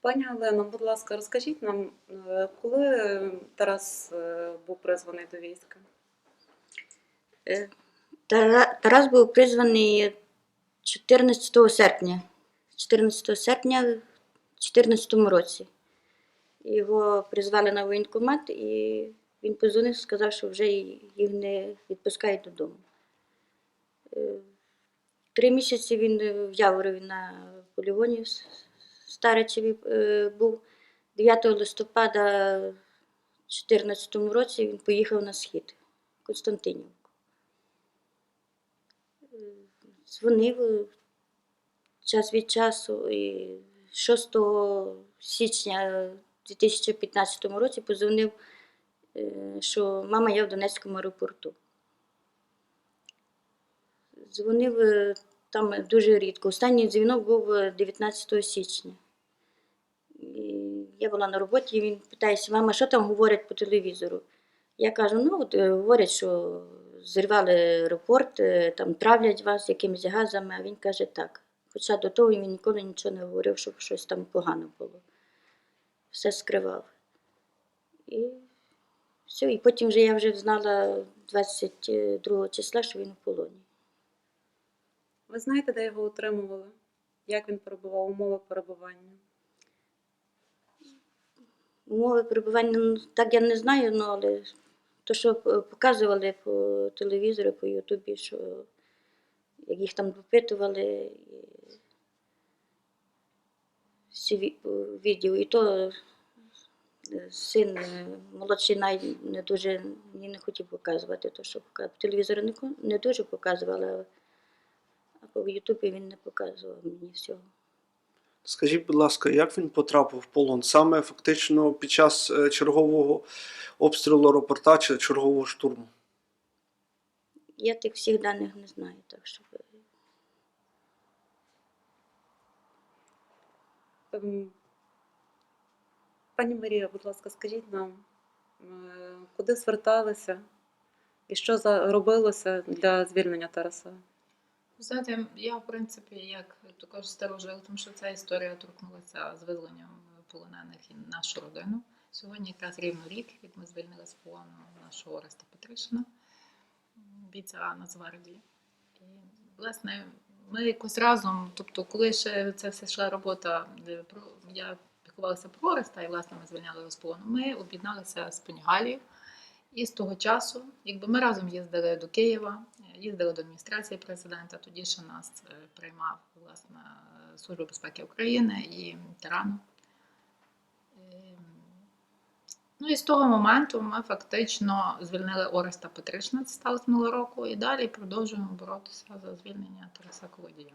Пані Олено, будь ласка, розкажіть нам, коли Тарас був призваний до війська? Тарас був призваний 14 серпня. 14 серпня в 2014 році. Його призвали на воєнкомат, і він подзвонив, сказав, що вже їх не відпускають додому. 3 місяці він в Яворові на полігоні в Старичеві був. 9 листопада в 2014 році він поїхав на схід, в Константинівку. Дзвонив час від часу, і 6 січня 2015 році подзвонив, що мама, я в Донецькому аеропорту. Дзвонив там дуже рідко. Останній дзвінок був 19 січня. Я була на роботі, і він питається: мама, що там говорять по телевізору? Я кажу, говорять, що зірвали аеропорт, там травлять вас якимись газами, а він каже так. Хоча до того він ніколи нічого не говорив, щоб щось там погано було. Все скривав. І все, і потім я вже знала 22 числа, що він у полоні. Ви знаєте, де його утримували? Як він перебував, умови перебування? Умови перебування, так я не знаю, але то, що показували по телевізору, по Ютубі, що як їх там допитували, всі відео, і то син молодший не дуже не хотів показувати, то, що по телевізору не дуже показували, а по Ютубі він не показував мені всього. Скажіть, будь ласка, як він потрапив в полон? Саме фактично під час чергового обстрілу аеропорта чи чергового штурму? Я тих всіх даних не знаю, так що... Пані Марія, будь ласка, скажіть нам, куди зверталися і що робилося для звільнення Тараса? Знаєте, я, в принципі, як також старожил, тому що ця історія торкнулася з визволенням полонених і нашу родину. Сьогодні якраз рівно рік, як ми звільнили з полону нашого Ореста Петришина, бійця Нацгвардії. І, власне, ми якось разом, тобто, коли ще це все йшла робота, я піклувалася про Ореста, і, власне, ми звільняли його з полону, ми об'єдналися з пані Галією. І з того часу, якби ми разом їздили до Києва, їздили до адміністрації президента, тоді ще нас приймав, власне, Служба безпеки України і Тарану. Ну і з того моменту ми фактично звільнили Ореста Петришина, це сталося минулого року, і далі продовжуємо боротися за звільнення Тараса Колодія.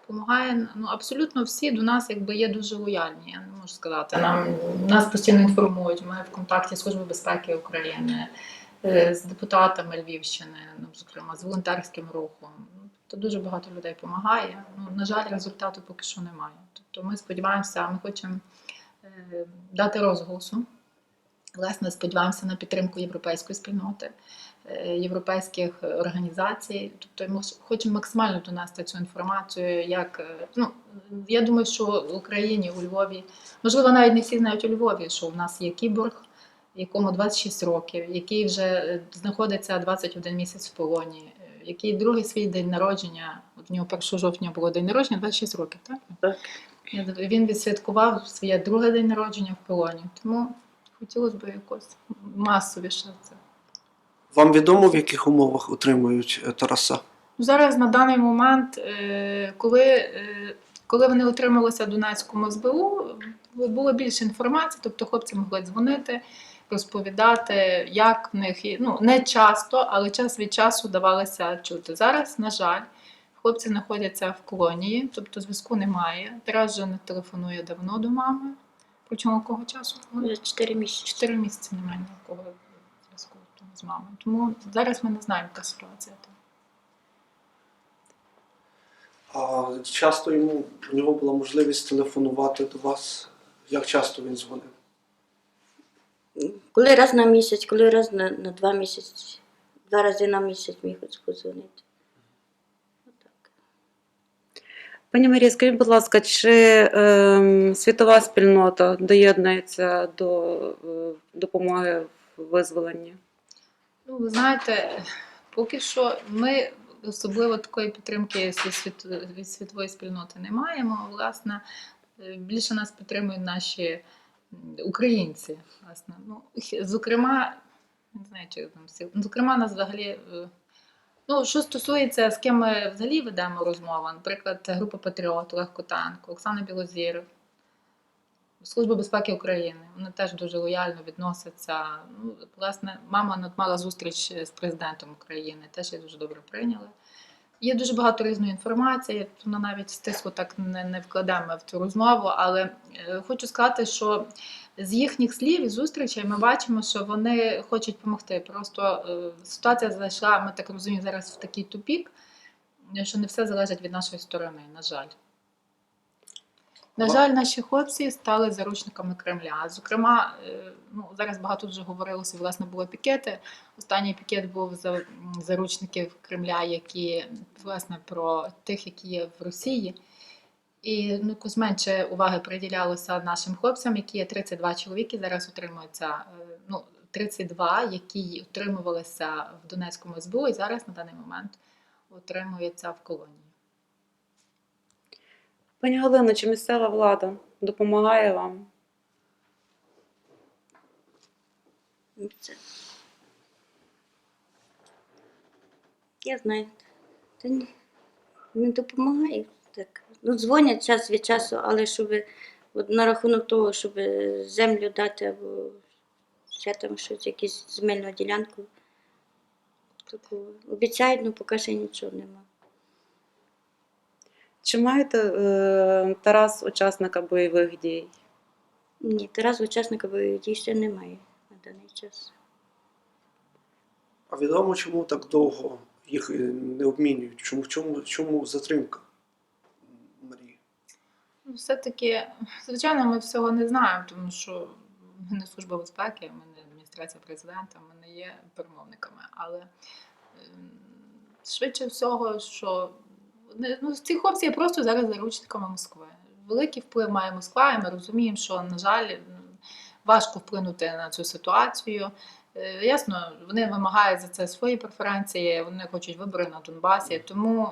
Помагає, абсолютно всі до нас якби є дуже лояльні, я не можу сказати. Нас постійно інформують, ми в контакті з Службою безпеки України, з депутатами Львівщини, зокрема з волонтерським рухом. Тобто дуже багато людей допомагає. На жаль, результату поки що немає. Тобто ми сподіваємося, ми хочемо дати розголосу. Власне, сподіваємося на підтримку європейської спільноти, європейських організацій. Тобто ми хочемо максимально донести цю інформацію, я думаю, що в Україні, у Львові, можливо, навіть не всі знають у Львові, що в нас є кіборг, якому 26 років, який вже знаходиться 21 місяць в полоні, який другий свій день народження, от в нього 1 жовтня було день народження, 26 років, так? Так. Він відсвяткував своє друге день народження в полоні, тому хотілося б якось масовіше це. Вам відомо, в яких умовах утримують Тараса? Зараз на даний момент, коли вони отрималися в Донецькому СБУ, було більше інформації, тобто хлопці могли дзвонити, розповідати, як в них, не часто, але час від часу давалося чути. Зараз, на жаль, хлопці знаходяться в колонії, тобто зв'язку немає. Тарас вже не телефонує давно до мами. Причому якого часу? Вже 4 місяці. 4 місяці немає ніякого зв'язку з мамою. Тому зараз ми не знаємо, яка ситуація там. А часто у нього була можливість телефонувати до вас? Як часто він дзвонив? Коли раз на місяць, коли раз на 2 місяці. 2 рази на місяць міг подзвонити. Отак. Пані Марія, скажіть, будь ласка, чи світова спільнота доєднується до допомоги в визволенні? Ну, ви знаєте, поки що ми особливо такої підтримки від світової спільноти не маємо. Власне, більше нас підтримують наші українці. Власне. Ну, зокрема, не знаю, чи там всі. Ну, зокрема, нас взагалі. Ну, що стосується, з ким ми взагалі ведемо розмову, наприклад, група Патріот, Олег Котенко, Оксана Білозір, Служба безпеки України. Вони теж дуже лояльно відносяться. Ну, власне, мама мала зустріч з президентом України, теж її дуже добре прийняли. Є дуже багато різної інформації, вона навіть стисло так не вкладемо в цю розмову, але хочу сказати, що з їхніх слів і зустрічей ми бачимо, що вони хочуть допомогти. Просто ситуація зайшла, ми так розуміємо, зараз в такий тупік, що не все залежить від нашої сторони, на жаль. На жаль, наші хлопці стали заручниками Кремля. Зокрема, ну, зараз багато вже говорилося, власне, було пікети. Останній пікет був за заручників Кремля, які, власне, про тих, які є в Росії. І ну, якось менше уваги приділялося нашим хлопцям, які є 32 чоловіки, зараз утримуються, ну, 32, які утримувалися в Донецькому СБУ і зараз на даний момент утримуються в колонії. Пані Галино, чи місцева влада допомагає вам? Це... Я знаю, та ні, не допомагає. Так. Ну, дзвонять час від часу, але щоб от на рахунок того, щоб землю дати або ще там щось, якусь земельну ділянку, таку обіцяють, але поки ще нічого нема. Чи маєте Тарас учасника бойових дій? Ні, Тарас учасника бойових дій ще немає на даний час. А відомо, чому так довго їх не обмінюють? Чому затримка, Марія? Ну, все-таки, звичайно, ми всього не знаємо, тому що ми не Служба безпеки, ми не адміністрація президента, ми не є перемовниками. Але швидше всього, що ну, ці хлопці є просто зараз заручниками Москви. Великий вплив має Москва, і ми розуміємо, що, на жаль, важко вплинути на цю ситуацію. Ясно, вони вимагають за це свої преференції, вони хочуть вибори на Донбасі, тому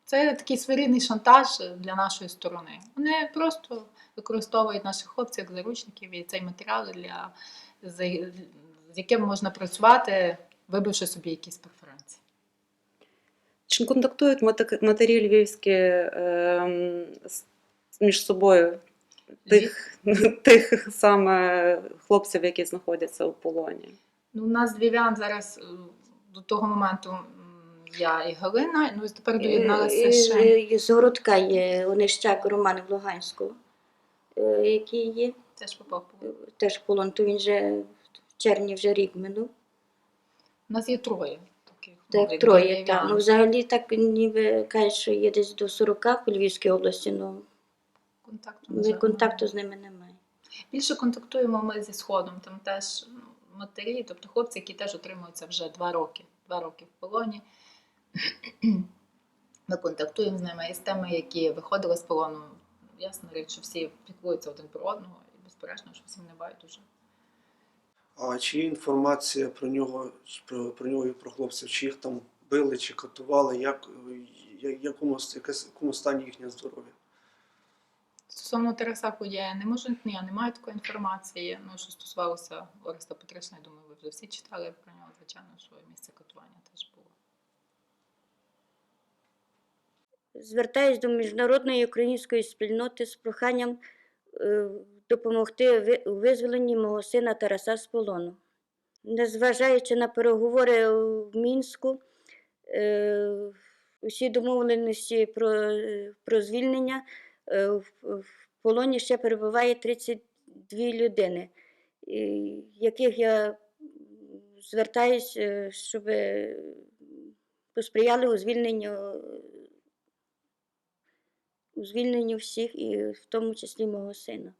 це такий своєрідний шантаж для нашої сторони. Вони просто використовують наших хлопців як заручників і цей матеріал, з яким можна працювати, вибивши собі якісь преференції. Чи контактують матері львівські між собою тих саме хлопців, які знаходяться у полоні? Ну, у нас львів'ян зараз до того моменту я і Галина, ну і тепер доєдналася ще. З городка є Онищак Роман в Луганську, який є. Теж попав в полон. Теж в полон, то він вже в червні вже рік минув. У нас є троє таких. Так, троє, так. Ну, взагалі так ніби кажуть, що є десь до 40 по Львівській області, але контакту з ними немає. Більше контактуємо ми зі Сходом, там теж матері, тобто хлопці, які теж отримуються вже 2 роки. 2 роки в полоні. Ми контактуємо з ними і з тими, які виходили з полону. Ясно річ, що всі піклуються один про одного і безперечно, що всім не байдуже. А чи є інформація про нього і про хлопців? Чи їх там били, чи катували? Якому стані їхнє здоров'я? Стосовно Тараса Кудія я не маю такої інформації. Ну, що стосувалося Ореста Петришина, я думаю, ви вже всі читали про нього, звичайно, що місце катування теж було. Звертаюсь до міжнародної української спільноти з проханням допомогти у визволенні мого сина Тараса з полону. Незважаючи на переговори в Мінську, усі домовленості про звільнення, в полоні ще перебуває 32 людини, яких я звертаюсь, щоб посприяли у звільненню всіх, і в тому числі мого сина.